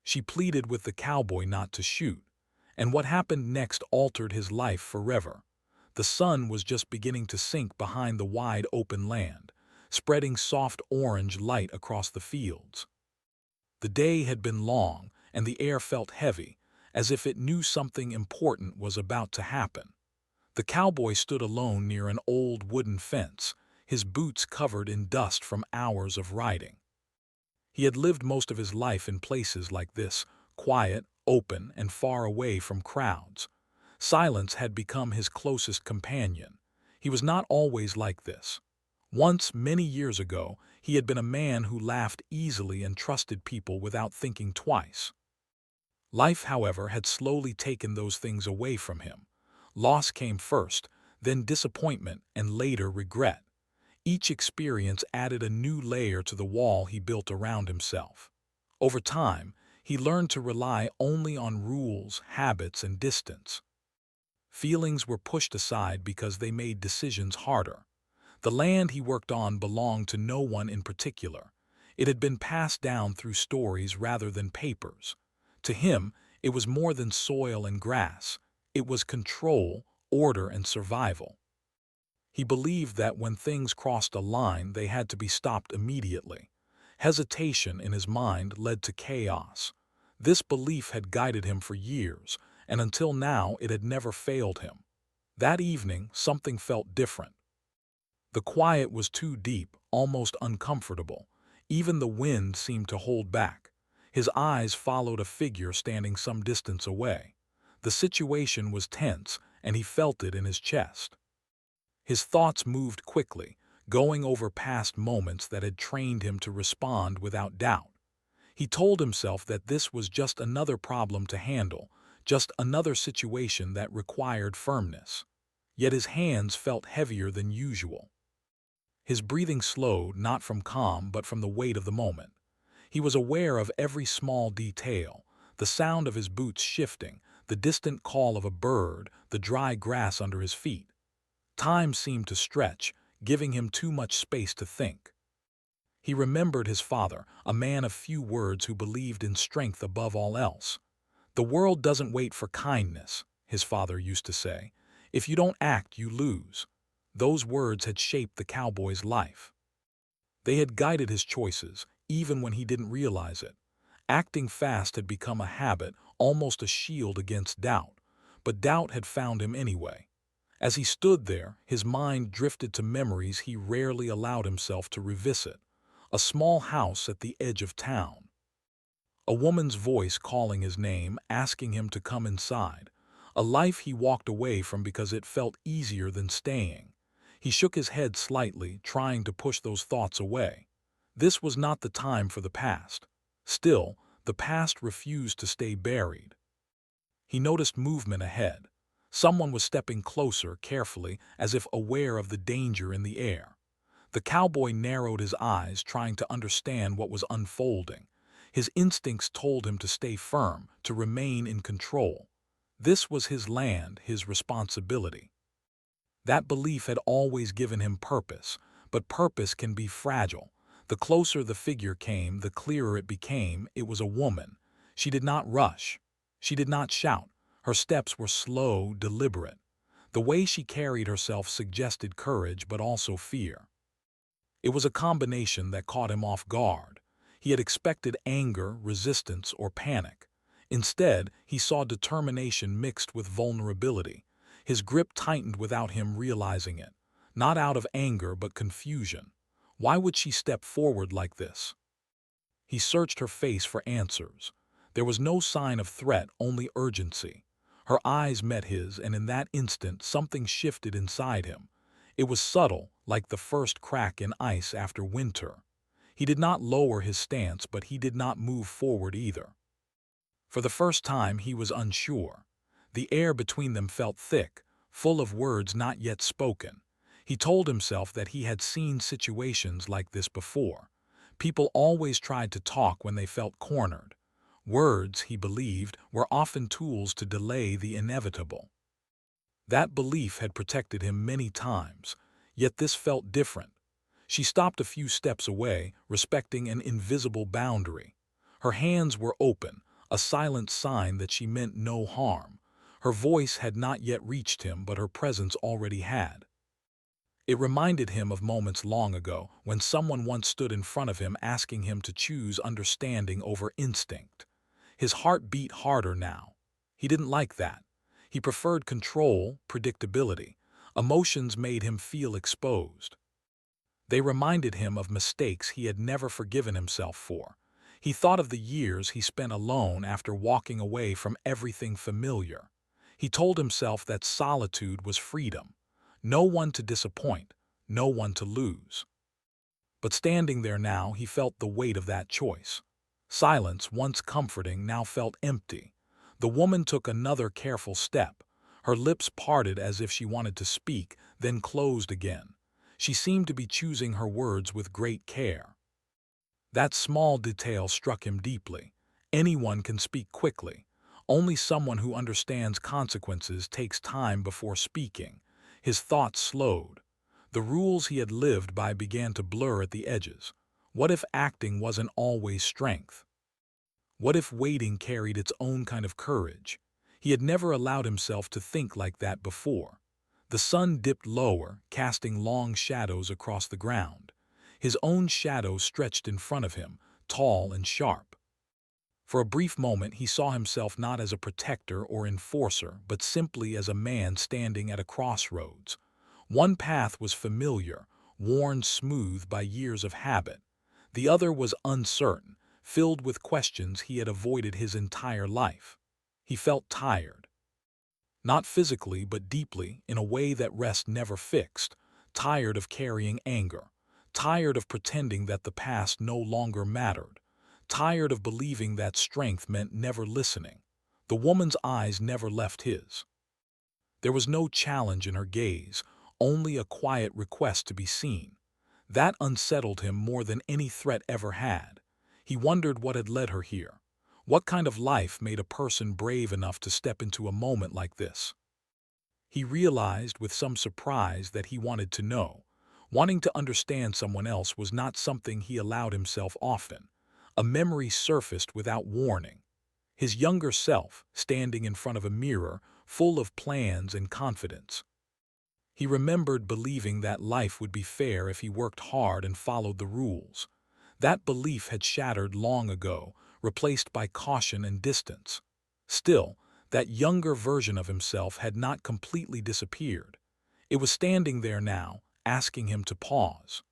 She pleaded with the cowboy not to shoot, and what happened next altered his life forever. The sun was just beginning to sink behind the wide open land, spreading soft orange light across the fields. The day had been long, and the air felt heavy, as if it knew something important was about to happen. The cowboy stood alone near an old wooden fence, his boots covered in dust from hours of riding. He had lived most of his life in places like this, quiet, open, and far away from crowds. Silence had become his closest companion. He was not always like this. Once, many years ago, he had been a man who laughed easily and trusted people without thinking twice. Life, however, had slowly taken those things away from him. Loss came first, then disappointment, and later regret. Each experience added a new layer to the wall he built around himself. Over time, he learned to rely only on rules, habits, and distance. Feelings were pushed aside because they made decisions harder. The land he worked on belonged to no one in particular. It had been passed down through stories rather than papers. To him, it was more than soil and grass. It was control, order, and survival. He believed that when things crossed a line, they had to be stopped immediately. Hesitation in his mind led to chaos. This belief had guided him for years, and until now it had never failed him. That evening, something felt different. The quiet was too deep, almost uncomfortable. Even the wind seemed to hold back. His eyes followed a figure standing some distance away. The situation was tense, and he felt it in his chest. His thoughts moved quickly, going over past moments that had trained him to respond without doubt. He told himself that this was just another problem to handle, just another situation that required firmness. Yet his hands felt heavier than usual. His breathing slowed, not from calm but from the weight of the moment. He was aware of every small detail, the sound of his boots shifting, the distant call of a bird, the dry grass under his feet. Time seemed to stretch, giving him too much space to think. He remembered his father, a man of few words who believed in strength above all else. "The world doesn't wait for kindness," his father used to say. "If you don't act, you lose." Those words had shaped the cowboy's life. They had guided his choices, even when he didn't realize it. Acting fast had become a habit, almost a shield against doubt. But doubt had found him anyway. As he stood there, his mind drifted to memories he rarely allowed himself to revisit. A small house at the edge of town. A woman's voice calling his name, asking him to come inside. A life he walked away from because it felt easier than staying. He shook his head slightly, trying to push those thoughts away. This was not the time for the past. Still, the past refused to stay buried. He noticed movement ahead. Someone was stepping closer, carefully, as if aware of the danger in the air. The cowboy narrowed his eyes, trying to understand what was unfolding. His instincts told him to stay firm, to remain in control. This was his land, his responsibility. That belief had always given him purpose, but purpose can be fragile. The closer the figure came, the clearer it became. It was a woman. She did not rush. She did not shout. Her steps were slow, deliberate. The way she carried herself suggested courage but also fear. It was a combination that caught him off guard. He had expected anger, resistance, or panic. Instead, he saw determination mixed with vulnerability. His grip tightened without him realizing it. Not out of anger but confusion. Why would she step forward like this? He searched her face for answers. There was no sign of threat, only urgency. Her eyes met his, and in that instant something shifted inside him. It was subtle, like the first crack in ice after winter. He did not lower his stance, but he did not move forward either. For the first time he was unsure. The air between them felt thick, full of words not yet spoken. He told himself that he had seen situations like this before. People always tried to talk when they felt cornered. Words, he believed, were often tools to delay the inevitable. That belief had protected him many times, yet this felt different. She stopped a few steps away, respecting an invisible boundary. Her hands were open, a silent sign that she meant no harm. Her voice had not yet reached him, but her presence already had. It reminded him of moments long ago when someone once stood in front of him asking him to choose understanding over instinct. His heart beat harder now. He didn't like that. He preferred control, predictability. Emotions made him feel exposed. They reminded him of mistakes he had never forgiven himself for. He thought of the years he spent alone after walking away from everything familiar. He told himself that solitude was freedom. No one to disappoint, no one to lose. But standing there now, he felt the weight of that choice. Silence, once comforting, now felt empty. The woman took another careful step. Her lips parted as if she wanted to speak, then closed again. She seemed to be choosing her words with great care. That small detail struck him deeply. Anyone can speak quickly. Only someone who understands consequences takes time before speaking. His thoughts slowed. The rules he had lived by began to blur at the edges. What if acting wasn't always strength? What if waiting carried its own kind of courage? He had never allowed himself to think like that before. The sun dipped lower, casting long shadows across the ground. His own shadow stretched in front of him, tall and sharp. For a brief moment he saw himself not as a protector or enforcer, but simply as a man standing at a crossroads. One path was familiar, worn smooth by years of habit. The other was uncertain, filled with questions he had avoided his entire life. He felt tired. Not physically, but deeply, in a way that rest never fixed. Tired of carrying anger. Tired of pretending that the past no longer mattered. Tired of believing that strength meant never listening. The woman's eyes never left his. There was no challenge in her gaze, only a quiet request to be seen. That unsettled him more than any threat ever had. He wondered what had led her here. What kind of life made a person brave enough to step into a moment like this? He realized with some surprise that he wanted to know. Wanting to understand someone else was not something he allowed himself often. A memory surfaced without warning. His younger self, standing in front of a mirror, full of plans and confidence. He remembered believing that life would be fair if he worked hard and followed the rules. That belief had shattered long ago, replaced by caution and distance. Still, that younger version of himself had not completely disappeared. It was standing there now, asking him to pause.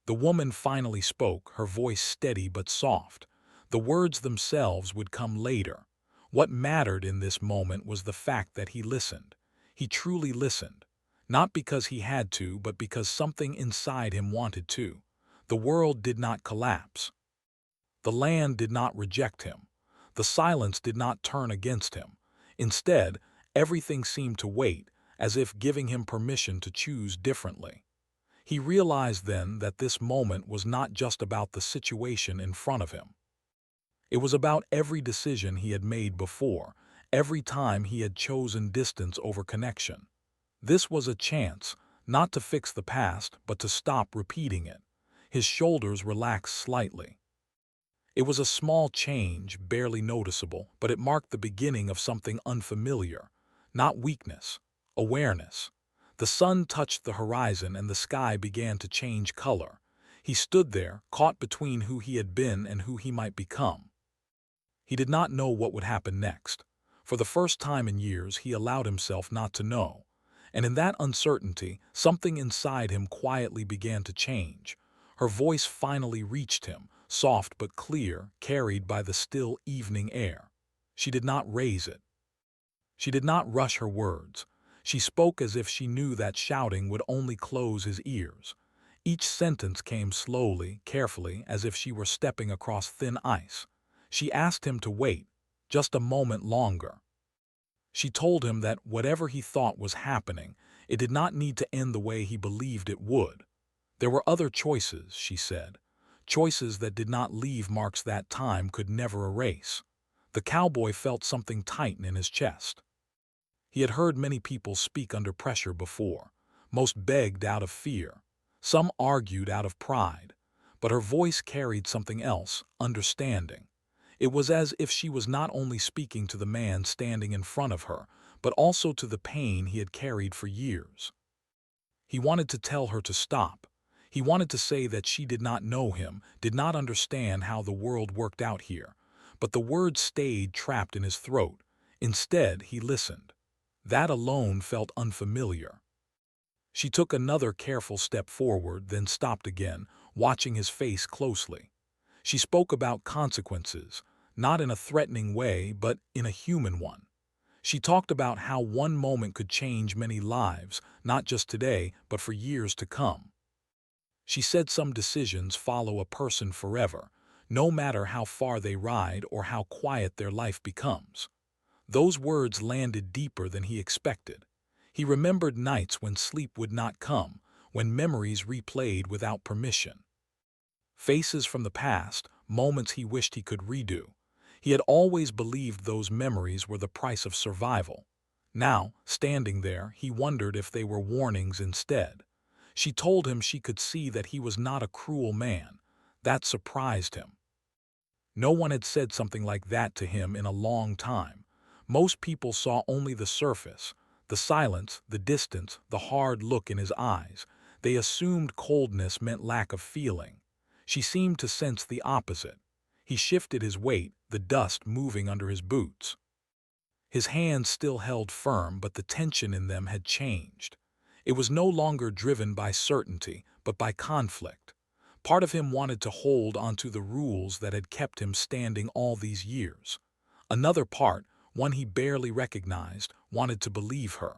The woman finally spoke, her voice steady but soft. The words themselves would come later. What mattered in this moment was the fact that he listened. He truly listened. Not because he had to, but because something inside him wanted to. The world did not collapse. The land did not reject him. The silence did not turn against him. Instead, everything seemed to wait, as if giving him permission to choose differently. He realized then that this moment was not just about the situation in front of him. It was about every decision he had made before, every time he had chosen distance over connection. This was a chance, not to fix the past, but to stop repeating it. His shoulders relaxed slightly. It was a small change, barely noticeable, but it marked the beginning of something unfamiliar. Not weakness, awareness. The sun touched the horizon and the sky began to change color. He stood there, caught between who he had been and who he might become. He did not know what would happen next. For the first time in years, he allowed himself not to know. And in that uncertainty, something inside him quietly began to change. Her voice finally reached him, soft but clear, carried by the still evening air. She did not raise it. She did not rush her words. She spoke as if she knew that shouting would only close his ears. Each sentence came slowly, carefully, as if she were stepping across thin ice. She asked him to wait, just a moment longer. She told him that whatever he thought was happening, it did not need to end the way he believed it would. There were other choices, she said. Choices that did not leave marks that time could never erase. The cowboy felt something tighten in his chest. He had heard many people speak under pressure before. Most begged out of fear. Some argued out of pride. But her voice carried something else, understanding. It was as if she was not only speaking to the man standing in front of her, but also to the pain he had carried for years. He wanted to tell her to stop. He wanted to say that she did not know him, did not understand how the world worked out here. But the words stayed trapped in his throat. Instead, he listened. That alone felt unfamiliar. She took another careful step forward, then stopped again, watching his face closely. She spoke about consequences, not in a threatening way, but in a human one. She talked about how one moment could change many lives, not just today, but for years to come. She said some decisions follow a person forever, no matter how far they ride or how quiet their life becomes. Those words landed deeper than he expected. He remembered nights when sleep would not come, when memories replayed without permission. Faces from the past, moments he wished he could redo. He had always believed those memories were the price of survival. Now, standing there, he wondered if they were warnings instead. She told him she could see that he was not a cruel man. That surprised him. No one had said something like that to him in a long time. Most people saw only the surface, the silence, the distance, the hard look in his eyes. They assumed coldness meant lack of feeling. She seemed to sense the opposite. He shifted his weight, the dust moving under his boots. His hands still held firm, but the tension in them had changed. It was no longer driven by certainty, but by conflict. Part of him wanted to hold onto the rules that had kept him standing all these years. Another part, one he barely recognized, wanted to believe her.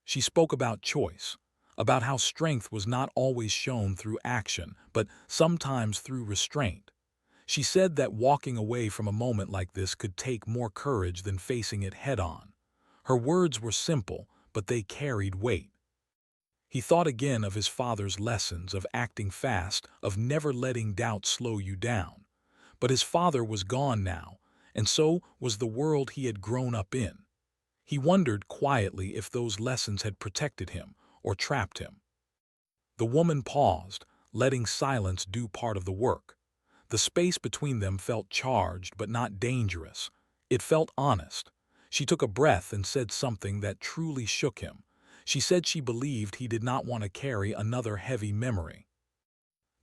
She spoke about choice, about how strength was not always shown through action, but sometimes through restraint. She said that walking away from a moment like this could take more courage than facing it head-on. Her words were simple, but they carried weight. He thought again of his father's lessons, of acting fast, of never letting doubt slow you down. But his father was gone now, and so was the world he had grown up in. He wondered quietly if those lessons had protected him or trapped him. The woman paused, letting silence do part of the work. The space between them felt charged but not dangerous. It felt honest. She took a breath and said something that truly shook him. She said she believed he did not want to carry another heavy memory,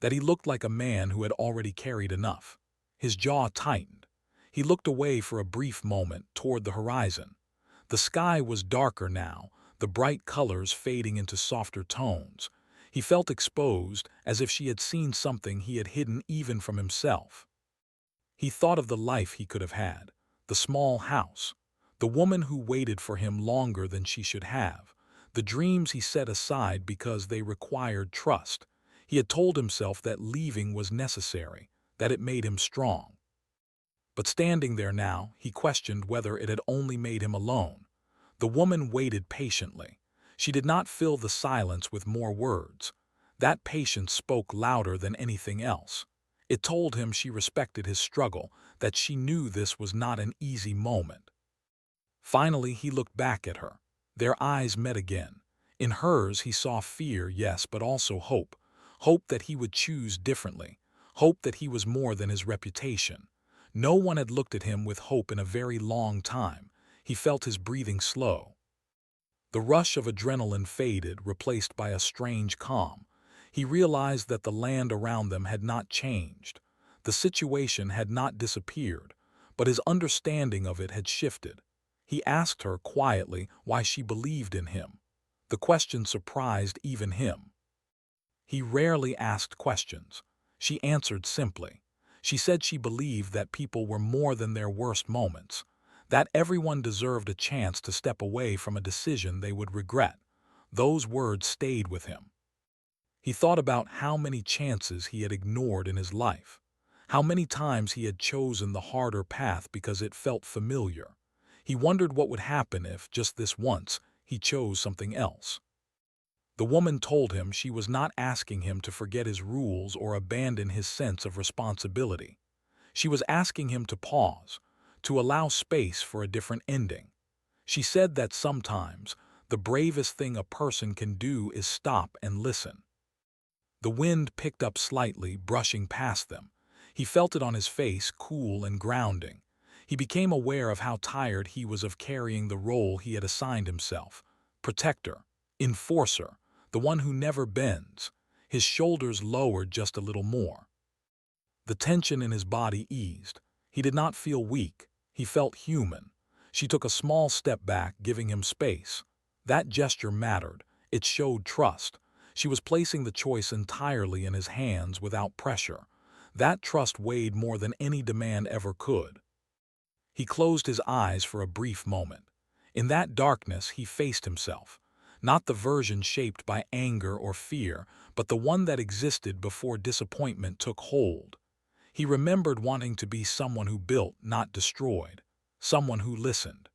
that he looked like a man who had already carried enough. His jaw tightened. He looked away for a brief moment toward the horizon. The sky was darker now, the bright colors fading into softer tones. He felt exposed, as if she had seen something he had hidden even from himself. He thought of the life he could have had, the small house, the woman who waited for him longer than she should have, the dreams he set aside because they required trust. He had told himself that leaving was necessary, that it made him strong. But standing there now, he questioned whether it had only made him alone. The woman waited patiently. She did not fill the silence with more words. That patience spoke louder than anything else. It told him she respected his struggle, that she knew this was not an easy moment. Finally, he looked back at her. Their eyes met again. In hers, he saw fear, yes, but also hope. Hope that he would choose differently. Hope that he was more than his reputation. No one had looked at him with hope in a very long time. He felt his breathing slow. The rush of adrenaline faded, replaced by a strange calm. He realized that the land around them had not changed. The situation had not disappeared, but his understanding of it had shifted. He asked her quietly why she believed in him. The question surprised even him. He rarely asked questions. She answered simply. She said she believed that people were more than their worst moments, that everyone deserved a chance to step away from a decision they would regret. Those words stayed with him. He thought about how many chances he had ignored in his life, how many times he had chosen the harder path because it felt familiar. He wondered what would happen if, just this once, he chose something else. The woman told him she was not asking him to forget his rules or abandon his sense of responsibility. She was asking him to pause, to allow space for a different ending. She said that sometimes the bravest thing a person can do is stop and listen. The wind picked up slightly, brushing past them. He felt it on his face, cool and grounding. He became aware of how tired he was of carrying the role he had assigned himself. Protector, enforcer, the one who never bends. His shoulders lowered just a little more. The tension in his body eased. He did not feel weak. He felt human. She took a small step back, giving him space. That gesture mattered. It showed trust. She was placing the choice entirely in his hands without pressure. That trust weighed more than any demand ever could. He closed his eyes for a brief moment. In that darkness, he faced himself. Not the version shaped by anger or fear, but the one that existed before disappointment took hold. He remembered wanting to be someone who built, not destroyed. Someone who listened.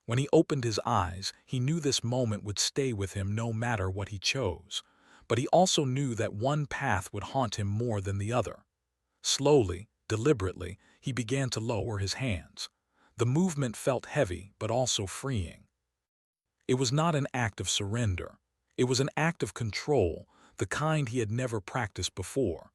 When he opened his eyes, he knew this moment would stay with him no matter what he chose. But he also knew that one path would haunt him more than the other. Slowly, deliberately, he began to lower his hands. The movement felt heavy, but also freeing. It was not an act of surrender. It was an act of control, the kind he had never practiced before.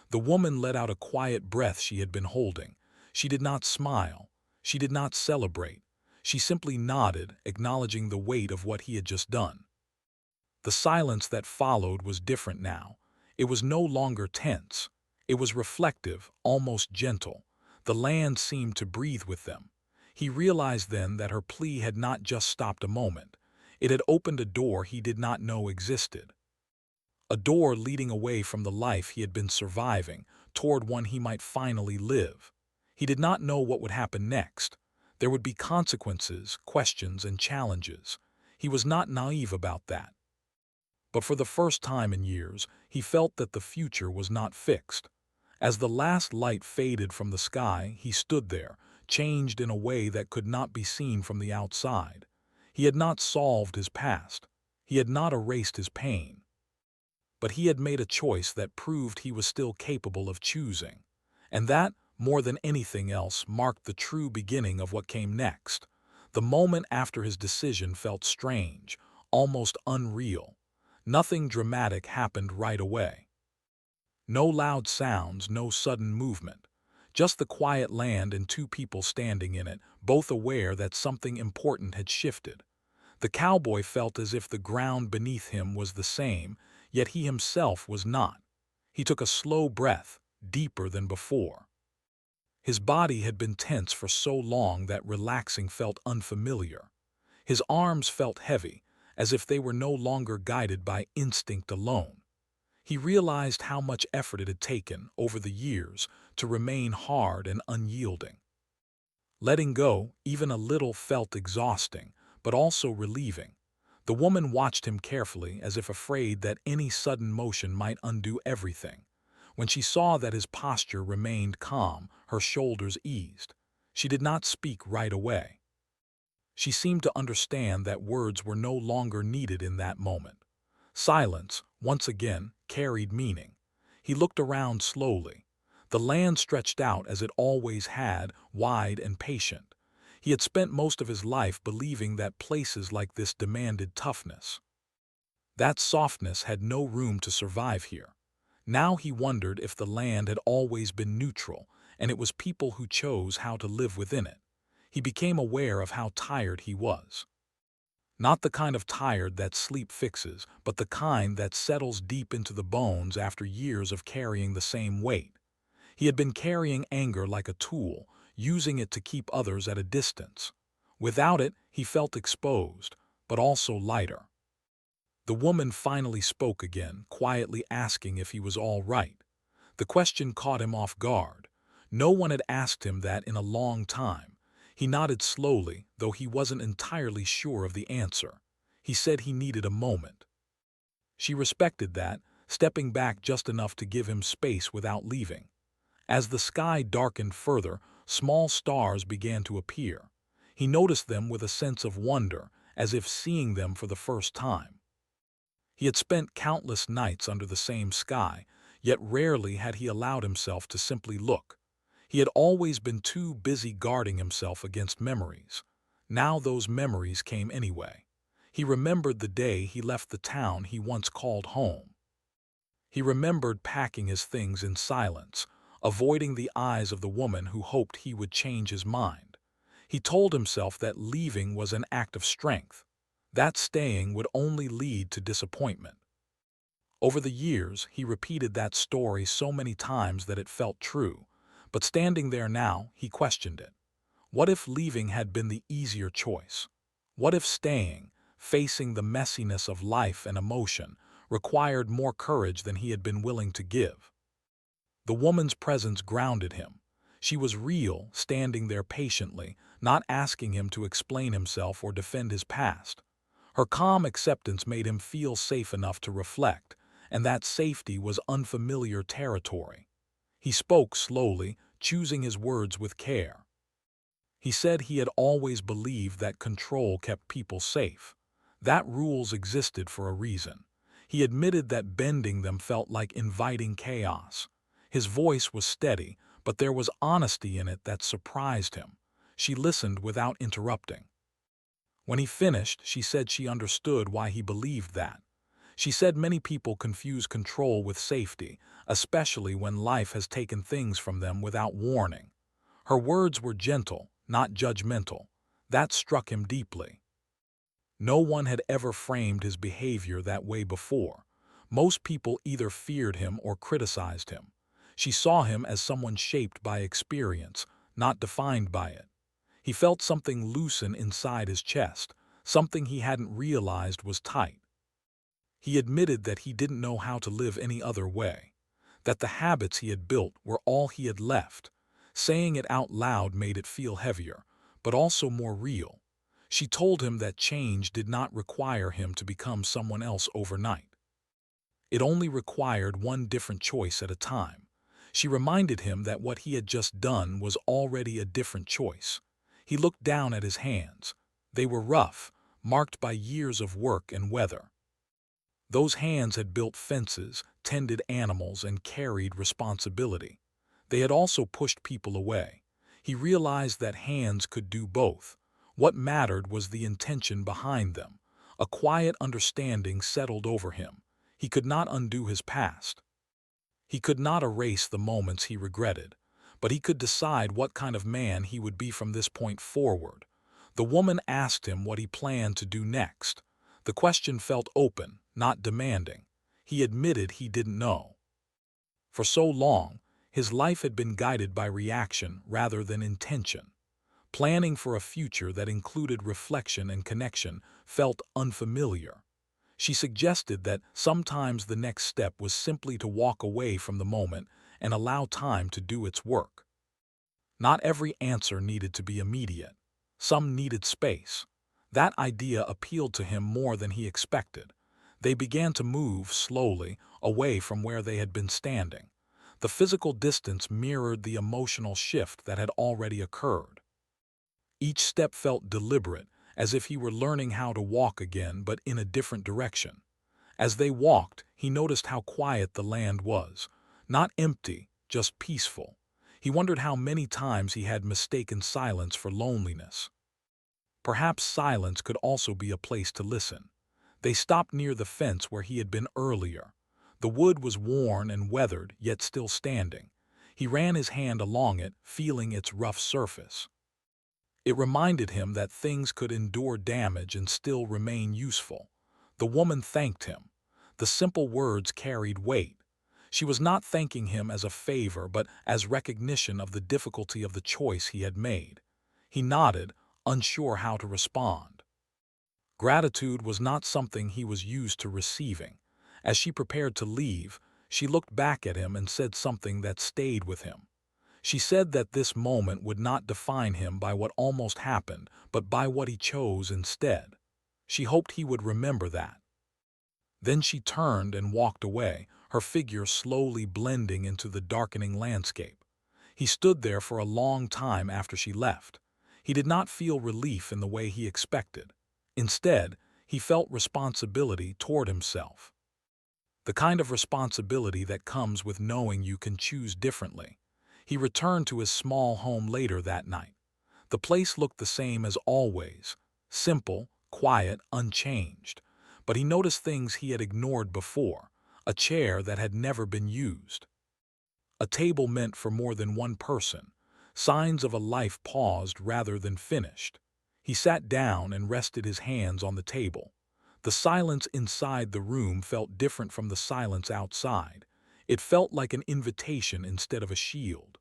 The woman let out a quiet breath she had been holding. She did not smile. She did not celebrate. She simply nodded, acknowledging the weight of what he had just done. The silence that followed was different now. It was no longer tense. It was reflective, almost gentle. The land seemed to breathe with them. He realized then that her plea had not just stopped a moment. It had opened a door he did not know existed. A door leading away from the life he had been surviving, toward one he might finally live. He did not know what would happen next. There would be consequences, questions, and challenges. He was not naive about that. But for the first time in years, he felt that the future was not fixed. As the last light faded from the sky, he stood there, changed in a way that could not be seen from the outside. He had not solved his past. He had not erased his pain. But he had made a choice that proved he was still capable of choosing. And that, more than anything else, marked the true beginning of what came next. The moment after his decision felt strange, almost unreal. Nothing dramatic happened right away. No loud sounds, no sudden movement. Just the quiet land and two people standing in it, both aware that something important had shifted. The cowboy felt as if the ground beneath him was the same, yet he himself was not. He took a slow breath, deeper than before. His body had been tense for so long that relaxing felt unfamiliar. His arms felt heavy, as if they were no longer guided by instinct alone. He realized how much effort it had taken, over the years, to remain hard and unyielding. Letting go, even a little, felt exhausting, but also relieving. The woman watched him carefully, as if afraid that any sudden motion might undo everything. When she saw that his posture remained calm, her shoulders eased. She did not speak right away. She seemed to understand that words were no longer needed in that moment. Silence, once again, carried meaning. He looked around slowly. The land stretched out as it always had, wide and patient. He had spent most of his life believing that places like this demanded toughness. That softness had no room to survive here. Now he wondered if the land had always been neutral, and it was people who chose how to live within it. He became aware of how tired he was. Not the kind of tired that sleep fixes, but the kind that settles deep into the bones after years of carrying the same weight. He had been carrying anger like a tool, using it to keep others at a distance. Without it, he felt exposed, but also lighter. The woman finally spoke again, quietly asking if he was all right. The question caught him off guard. No one had asked him that in a long time. He nodded slowly, though he wasn't entirely sure of the answer. He said he needed a moment. She respected that, stepping back just enough to give him space without leaving. As the sky darkened further, small stars began to appear. He noticed them with a sense of wonder, as if seeing them for the first time. He had spent countless nights under the same sky, yet rarely had he allowed himself to simply look. He had always been too busy guarding himself against memories. Now those memories came anyway. He remembered the day he left the town he once called home. He remembered packing his things in silence, avoiding the eyes of the woman who hoped he would change his mind. He told himself that leaving was an act of strength, that staying would only lead to disappointment. Over the years, he repeated that story so many times that it felt true, but standing there now, he questioned it. What if leaving had been the easier choice? What if staying, facing the messiness of life and emotion, required more courage than he had been willing to give? The woman's presence grounded him. She was real, standing there patiently, not asking him to explain himself or defend his past. Her calm acceptance made him feel safe enough to reflect, and that safety was unfamiliar territory. He spoke slowly, choosing his words with care. He said he had always believed that control kept people safe. That rules existed for a reason. He admitted that bending them felt like inviting chaos. His voice was steady, but there was honesty in it that surprised him. She listened without interrupting. When he finished, she said she understood why he believed that. She said many people confuse control with safety, especially when life has taken things from them without warning. Her words were gentle, not judgmental. That struck him deeply. No one had ever framed his behavior that way before. Most people either feared him or criticized him. She saw him as someone shaped by experience, not defined by it. He felt something loosen inside his chest, something he hadn't realized was tight. He admitted that he didn't know how to live any other way, that the habits he had built were all he had left. Saying it out loud made it feel heavier, but also more real. She told him that change did not require him to become someone else overnight. It only required one different choice at a time. She reminded him that what he had just done was already a different choice. He looked down at his hands. They were rough, marked by years of work and weather. Those hands had built fences, tended animals, and carried responsibility. They had also pushed people away. He realized that hands could do both. What mattered was the intention behind them. A quiet understanding settled over him. He could not undo his past. He could not erase the moments he regretted, but he could decide what kind of man he would be from this point forward. The woman asked him what he planned to do next. The question felt open, not demanding. He admitted he didn't know. For so long, his life had been guided by reaction rather than intention. Planning for a future that included reflection and connection felt unfamiliar. She suggested that sometimes the next step was simply to walk away from the moment and allow time to do its work. Not every answer needed to be immediate. Some needed space. That idea appealed to him more than he expected. They began to move slowly away from where they had been standing. The physical distance mirrored the emotional shift that had already occurred. Each step felt deliberate, as if he were learning how to walk again, but in a different direction. As they walked, he noticed how quiet the land was. Not empty, just peaceful. He wondered how many times he had mistaken silence for loneliness. Perhaps silence could also be a place to listen. They stopped near the fence where he had been earlier. The wood was worn and weathered, yet still standing. He ran his hand along it, feeling its rough surface. It reminded him that things could endure damage and still remain useful. The woman thanked him. The simple words carried weight. She was not thanking him as a favor, but as recognition of the difficulty of the choice he had made. He nodded, unsure how to respond. Gratitude was not something he was used to receiving. As she prepared to leave, she looked back at him and said something that stayed with him. She said that this moment would not define him by what almost happened, but by what he chose instead. She hoped he would remember that. Then she turned and walked away, her figure slowly blending into the darkening landscape. He stood there for a long time after she left. He did not feel relief in the way he expected. Instead, he felt responsibility toward himself. The kind of responsibility that comes with knowing you can choose differently. He returned to his small home later that night. The place looked the same as always, simple, quiet, unchanged. But he noticed things he had ignored before, a chair that had never been used, a table meant for more than one person, signs of a life paused rather than finished. He sat down and rested his hands on the table. The silence inside the room felt different from the silence outside. It felt like an invitation instead of a shield.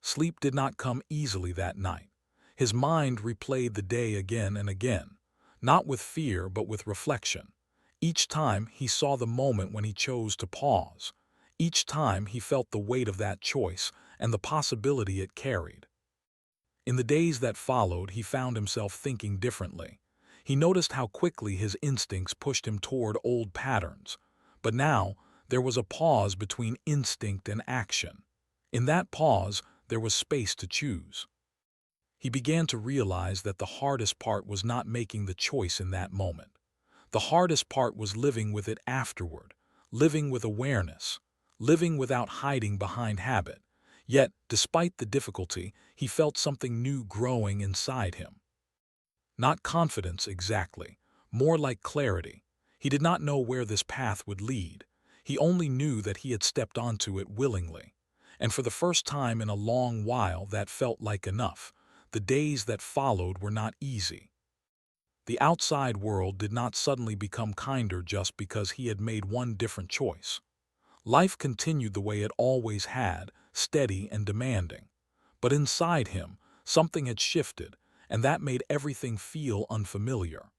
Sleep did not come easily that night. His mind replayed the day again and again, not with fear but with reflection. Each time he saw the moment when he chose to pause. Each time he felt the weight of that choice and the possibility it carried. In the days that followed, he found himself thinking differently. He noticed how quickly his instincts pushed him toward old patterns. But now, there was a pause between instinct and action. In that pause, there was space to choose. He began to realize that the hardest part was not making the choice in that moment. The hardest part was living with it afterward, living with awareness, living without hiding behind habit. Yet, despite the difficulty, he felt something new growing inside him. Not confidence exactly, more like clarity. He did not know where this path would lead. He only knew that he had stepped onto it willingly. And for the first time in a long while, that felt like enough. The days that followed were not easy. The outside world did not suddenly become kinder just because he had made one different choice. Life continued the way it always had, steady and demanding. But inside him, something had shifted, and that made everything feel unfamiliar.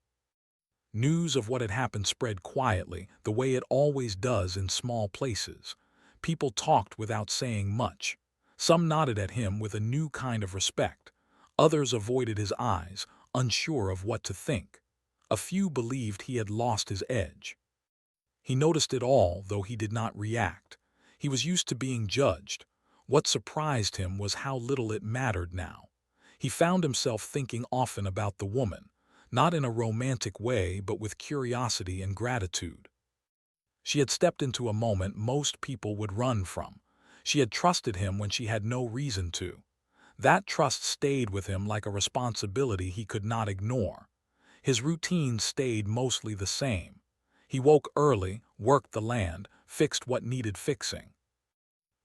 News of what had happened spread quietly, the way it always does in small places. People talked without saying much. Some nodded at him with a new kind of respect. Others avoided his eyes, unsure of what to think. A few believed he had lost his edge. He noticed it all, though he did not react. He was used to being judged. What surprised him was how little it mattered now. He found himself thinking often about the woman, not in a romantic way but with curiosity and gratitude. She had stepped into a moment most people would run from. She had trusted him when she had no reason to. That trust stayed with him like a responsibility he could not ignore. His routine stayed mostly the same. He woke early, worked the land, fixed what needed fixing.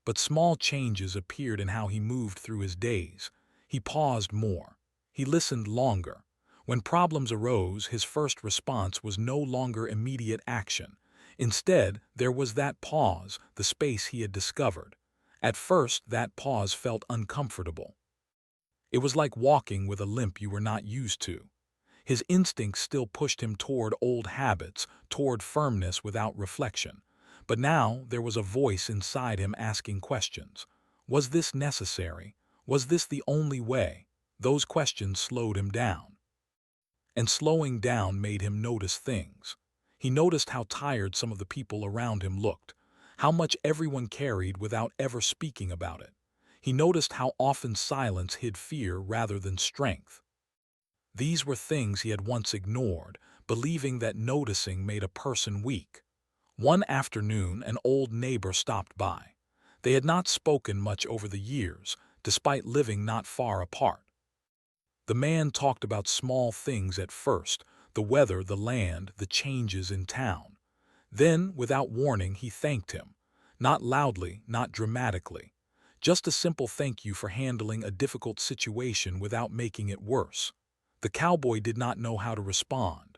But small changes appeared in how he moved through his days. He paused more. He listened longer. When problems arose, his first response was no longer immediate action. Instead, there was that pause, the space he had discovered. At first, that pause felt uncomfortable. It was like walking with a limp you were not used to. His instincts still pushed him toward old habits, toward firmness without reflection. But now there was a voice inside him asking questions. Was this necessary? Was this the only way? Those questions slowed him down. And slowing down made him notice things. He noticed how tired some of the people around him looked, how much everyone carried without ever speaking about it. He noticed how often silence hid fear rather than strength. These were things he had once ignored, believing that noticing made a person weak. One afternoon, an old neighbor stopped by. They had not spoken much over the years, despite living not far apart. The man talked about small things at first, the weather, the land, the changes in town. Then, without warning, he thanked him. Not loudly, not dramatically. Just a simple thank you for handling a difficult situation without making it worse. The cowboy did not know how to respond.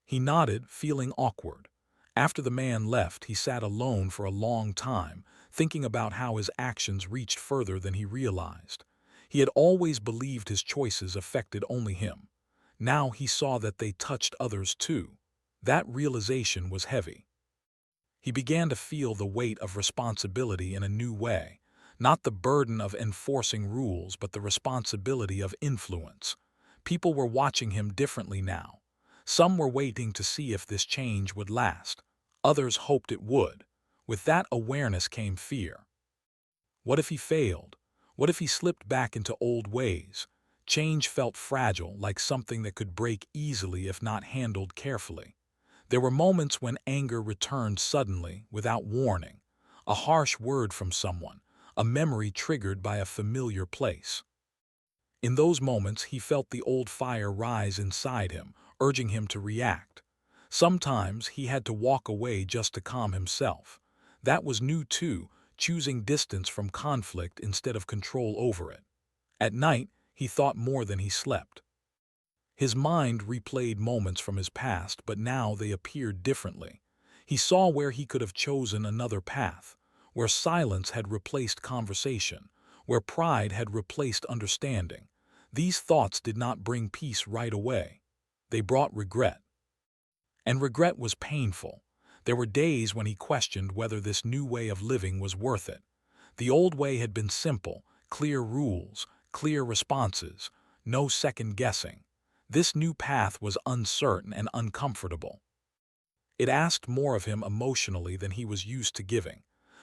He nodded, feeling awkward. After the man left, he sat alone for a long time, thinking about how his actions reached further than he realized. He had always believed his choices affected only him. Now he saw that they touched others too. That realization was heavy. He began to feel the weight of responsibility in a new way, not the burden of enforcing rules but the responsibility of influence. People were watching him differently now. Some were waiting to see if this change would last. Others hoped it would. With that awareness came fear. What if he failed? What if he slipped back into old ways? Change felt fragile, like something that could break easily if not handled carefully. There were moments when anger returned suddenly, without warning. A harsh word from someone, a memory triggered by a familiar place. In those moments, he felt the old fire rise inside him, urging him to react. Sometimes he had to walk away just to calm himself. That was new too, choosing distance from conflict instead of control over it. At night, he thought more than he slept. His mind replayed moments from his past, but now they appeared differently. He saw where he could have chosen another path, where silence had replaced conversation, where pride had replaced understanding. These thoughts did not bring peace right away. They brought regret. And regret was painful. There were days when he questioned whether this new way of living was worth it. The old way had been simple, clear rules, clear responses, no second guessing. This new path was uncertain and uncomfortable. It asked more of him emotionally than he was used to giving.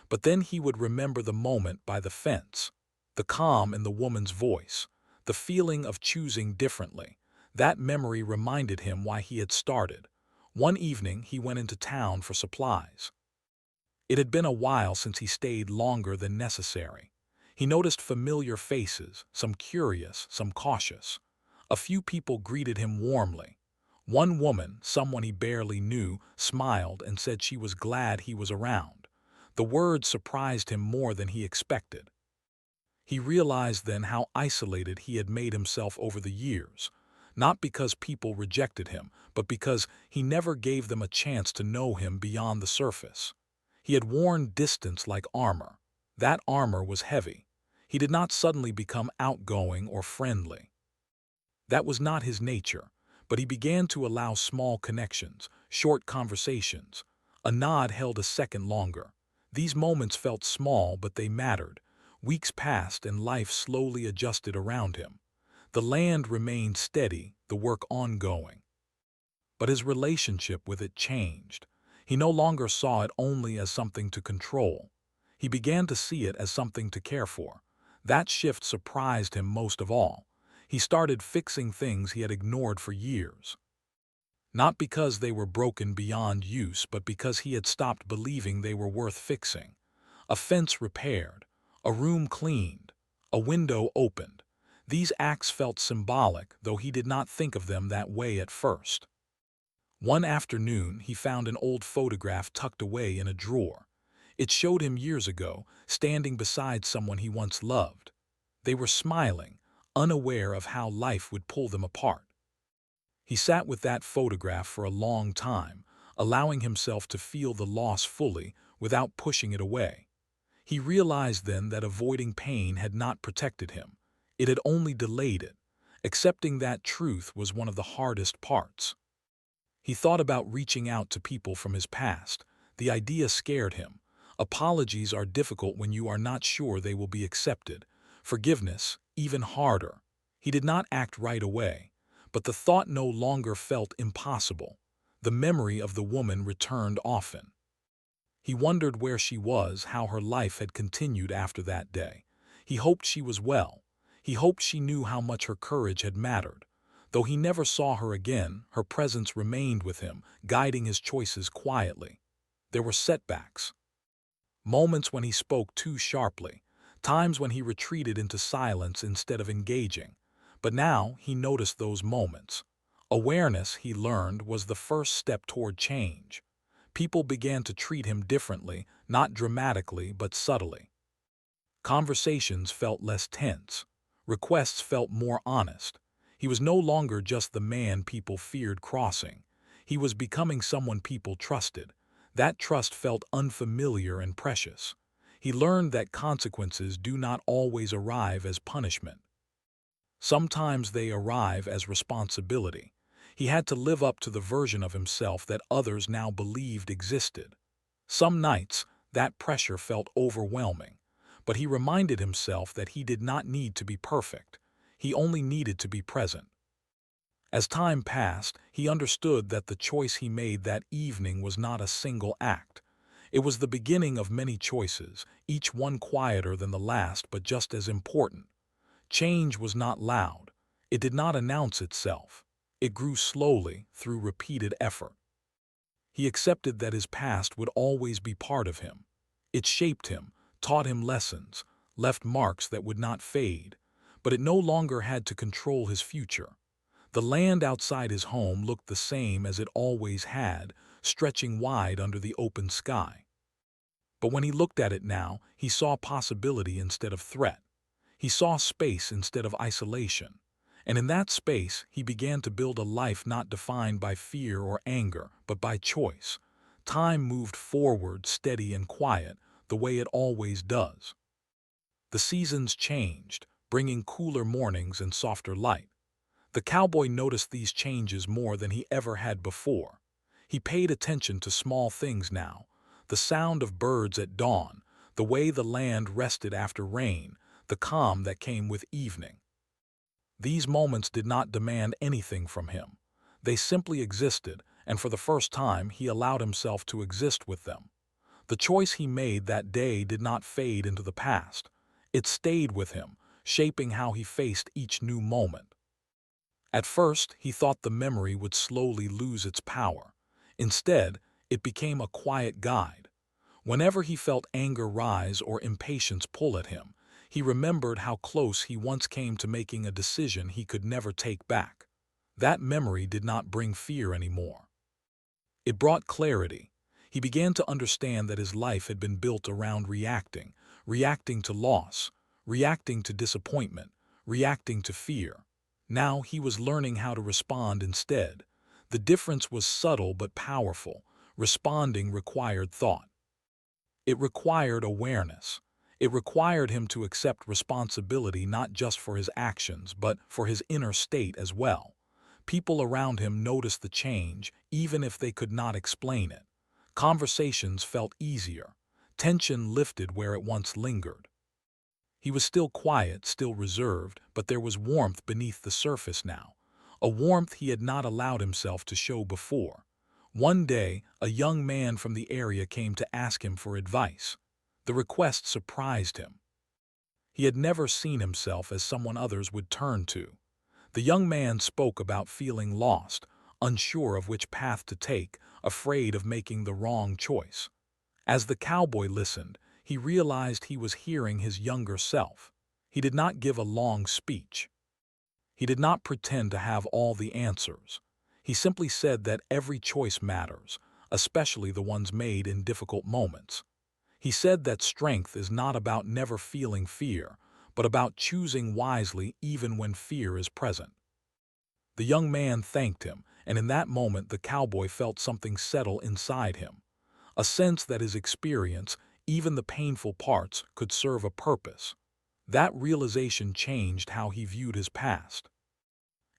But then he would remember the moment by the fence, the calm in the woman's voice, the feeling of choosing differently. That memory reminded him why he had started. One evening he went into town for supplies. It had been a while since he stayed longer than necessary. He noticed familiar faces, some curious, some cautious. A few people greeted him warmly. One woman, someone he barely knew, smiled and said she was glad he was around. The words surprised him more than he expected. He realized then how isolated he had made himself over the years, not because people rejected him, but because he never gave them a chance to know him beyond the surface. He had worn distance like armor. That armor was heavy. He did not suddenly become outgoing or friendly. That was not his nature, but he began to allow small connections, short conversations. A nod held a second longer. These moments felt small, but they mattered. Weeks passed and life slowly adjusted around him. The land remained steady, the work ongoing. But his relationship with it changed. He no longer saw it only as something to control. He began to see it as something to care for. That shift surprised him most of all. He started fixing things he had ignored for years. Not because they were broken beyond use, but because he had stopped believing they were worth fixing. A fence repaired, a room cleaned, a window opened. These acts felt symbolic, though he did not think of them that way at first. One afternoon, he found an old photograph tucked away in a drawer. It showed him years ago, standing beside someone he once loved. They were smiling, unaware of how life would pull them apart. He sat with that photograph for a long time, allowing himself to feel the loss fully without pushing it away. He realized then that avoiding pain had not protected him. It had only delayed it. Accepting that truth was one of the hardest parts. He thought about reaching out to people from his past. The idea scared him. Apologies are difficult when you are not sure they will be accepted. Forgiveness, even harder. He did not act right away, but the thought no longer felt impossible. The memory of the woman returned often. He wondered where she was, how her life had continued after that day. He hoped she was well. He hoped she knew how much her courage had mattered. Though he never saw her again, her presence remained with him, guiding his choices quietly. There were setbacks. Moments when he spoke too sharply. Times when he retreated into silence instead of engaging. But now he noticed those moments. Awareness, he learned, was the first step toward change. People began to treat him differently, not dramatically but subtly. Conversations felt less tense. Requests felt more honest. He was no longer just the man people feared crossing. He was becoming someone people trusted. That trust felt unfamiliar and precious. He learned that consequences do not always arrive as punishment. Sometimes they arrive as responsibility. He had to live up to the version of himself that others now believed existed. Some nights, that pressure felt overwhelming, but he reminded himself that he did not need to be perfect. He only needed to be present. As time passed, he understood that the choice he made that evening was not a single act. It was the beginning of many choices, each one quieter than the last but just as important. Change was not loud. It did not announce itself. It grew slowly, through repeated effort. He accepted that his past would always be part of him. It shaped him, taught him lessons, left marks that would not fade. But it no longer had to control his future. The land outside his home looked the same as it always had, stretching wide under the open sky. But when he looked at it now, he saw possibility instead of threat. He saw space instead of isolation. And in that space, he began to build a life not defined by fear or anger, but by choice. Time moved forward, steady and quiet, the way it always does. The seasons changed, bringing cooler mornings and softer light. The cowboy noticed these changes more than he ever had before. He paid attention to small things now: the sound of birds at dawn, the way the land rested after rain, the calm that came with evening. These moments did not demand anything from him. They simply existed, and for the first time he allowed himself to exist with them. The choice he made that day did not fade into the past. It stayed with him, shaping how he faced each new moment. At first, he thought the memory would slowly lose its power. Instead, it became a quiet guide. Whenever he felt anger rise or impatience pull at him, he remembered how close he once came to making a decision he could never take back. That memory did not bring fear anymore. It brought clarity. He began to understand that his life had been built around reacting to loss, reacting to disappointment, reacting to fear. Now he was learning how to respond instead. The difference was subtle but powerful. Responding required thought. It required awareness. It required him to accept responsibility not just for his actions, but for his inner state as well. People around him noticed the change, even if they could not explain it. Conversations felt easier. Tension lifted where it once lingered. He was still quiet, still reserved, but there was warmth beneath the surface now. A warmth he had not allowed himself to show before. One day, a young man from the area came to ask him for advice. The request surprised him. He had never seen himself as someone others would turn to. The young man spoke about feeling lost, unsure of which path to take, afraid of making the wrong choice. As the cowboy listened, he realized he was hearing his younger self. He did not give a long speech. He did not pretend to have all the answers. He simply said that every choice matters, especially the ones made in difficult moments. He said that strength is not about never feeling fear, but about choosing wisely even when fear is present. The young man thanked him, and in that moment the cowboy felt something settle inside him. A sense that his experience, even the painful parts, could serve a purpose. That realization changed how he viewed his past.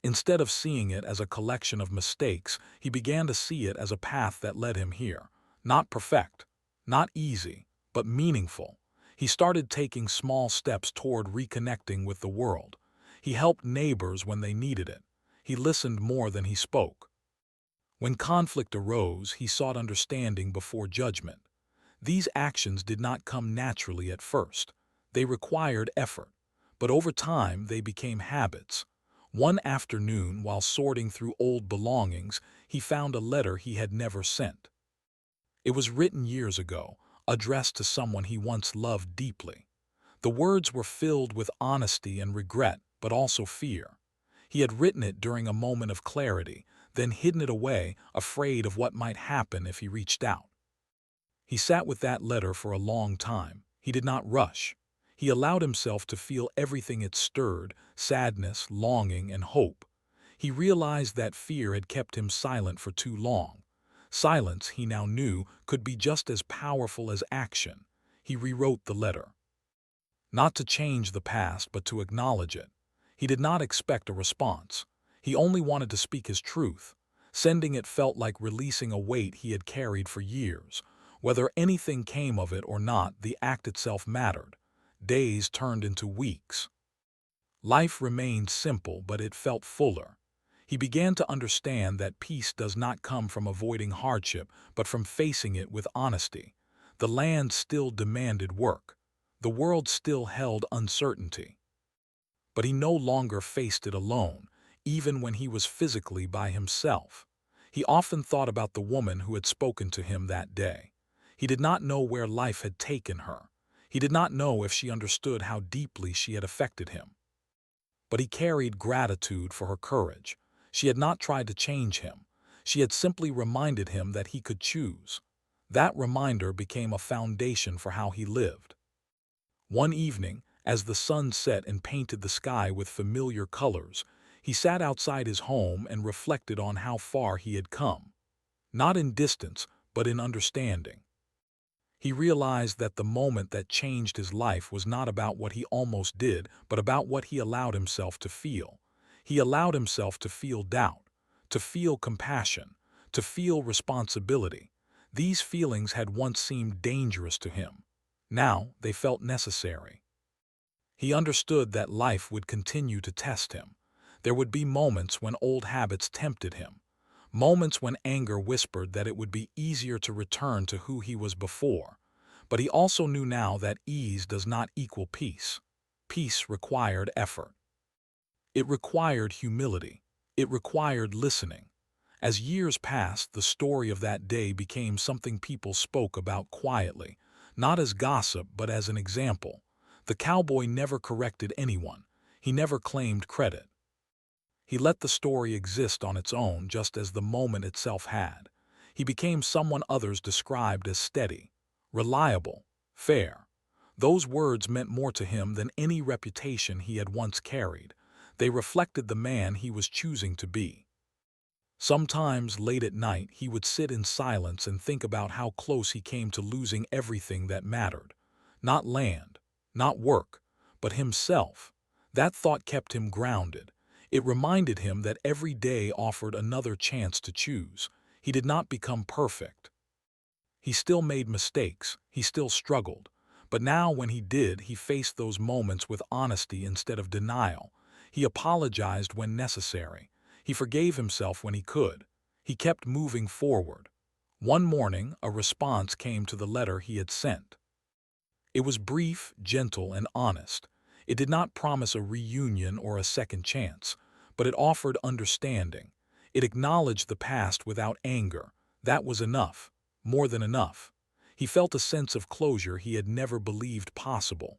Instead of seeing it as a collection of mistakes, he began to see it as a path that led him here. Not perfect, not easy, but meaningful. He started taking small steps toward reconnecting with the world. He helped neighbors when they needed it. He listened more than he spoke. When conflict arose, he sought understanding before judgment. These actions did not come naturally at first. They required effort, but over time they became habits. One afternoon, while sorting through old belongings, he found a letter he had never sent. It was written years ago, addressed to someone he once loved deeply. The words were filled with honesty and regret, but also fear. He had written it during a moment of clarity, then hidden it away, afraid of what might happen if he reached out. He sat with that letter for a long time. He did not rush. He allowed himself to feel everything it stirred: sadness, longing, and hope. He realized that fear had kept him silent for too long. Silence, he now knew, could be just as powerful as action. He rewrote the letter. Not to change the past, but to acknowledge it. He did not expect a response. He only wanted to speak his truth. Sending it felt like releasing a weight he had carried for years. Whether anything came of it or not, the act itself mattered. Days turned into weeks. Life remained simple, but it felt fuller. He began to understand that peace does not come from avoiding hardship, but from facing it with honesty. The land still demanded work. The world still held uncertainty. But he no longer faced it alone, even when he was physically by himself. He often thought about the woman who had spoken to him that day. He did not know where life had taken her. He did not know if she understood how deeply she had affected him. But he carried gratitude for her courage. She had not tried to change him. She had simply reminded him that he could choose. That reminder became a foundation for how he lived. One evening, as the sun set and painted the sky with familiar colors, he sat outside his home and reflected on how far he had come. Not in distance, but in understanding. He realized that the moment that changed his life was not about what he almost did, but about what he allowed himself to feel. He allowed himself to feel doubt, to feel compassion, to feel responsibility. These feelings had once seemed dangerous to him. Now they felt necessary. He understood that life would continue to test him. There would be moments when old habits tempted him, moments when anger whispered that it would be easier to return to who he was before. But he also knew now that ease does not equal peace. Peace required effort. It required humility. It required listening. As years passed, the story of that day became something people spoke about quietly, not as gossip but as an example. The cowboy never corrected anyone. He never claimed credit. He let the story exist on its own just as the moment itself had. He became someone others described as steady, reliable, fair. Those words meant more to him than any reputation he had once carried. They reflected the man he was choosing to be. Sometimes, late at night, he would sit in silence and think about how close he came to losing everything that mattered. Not land, not work, but himself. That thought kept him grounded. It reminded him that every day offered another chance to choose. He did not become perfect. He still made mistakes, he still struggled. But now when he did, he faced those moments with honesty instead of denial. He apologized when necessary. He forgave himself when he could. He kept moving forward. One morning, a response came to the letter he had sent. It was brief, gentle, and honest. It did not promise a reunion or a second chance, but it offered understanding. It acknowledged the past without anger. That was enough, more than enough. He felt a sense of closure he had never believed possible.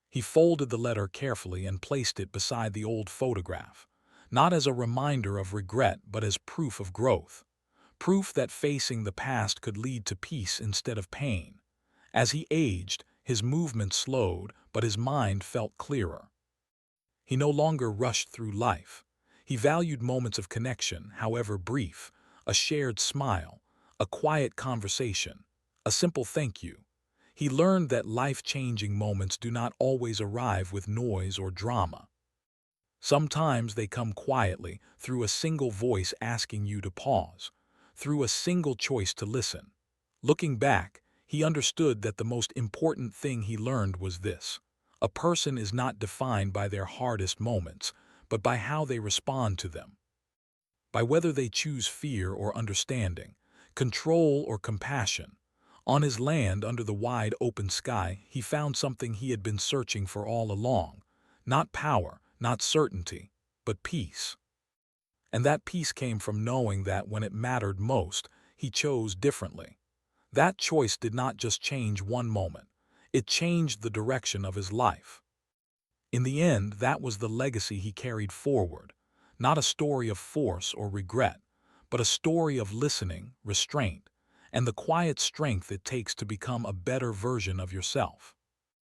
He folded the letter carefully and placed it beside the old photograph, not as a reminder of regret but as proof of growth, proof that facing the past could lead to peace instead of pain. As he aged, his movement slowed, but his mind felt clearer. He no longer rushed through life. He valued moments of connection, however brief, a shared smile, a quiet conversation, a simple thank you. He learned that life-changing moments do not always arrive with noise or drama. Sometimes they come quietly, through a single voice asking you to pause, through a single choice to listen. Looking back, he understood that the most important thing he learned was this: a person is not defined by their hardest moments, but by how they respond to them. By whether they choose fear or understanding, control or compassion. On his land under the wide open sky, he found something he had been searching for all along. Not power, not certainty, but peace. And that peace came from knowing that when it mattered most, he chose differently. That choice did not just change one moment. It changed the direction of his life. In the end, that was the legacy he carried forward. Not a story of force or regret, but a story of listening, restraint, and the quiet strength it takes to become a better version of yourself.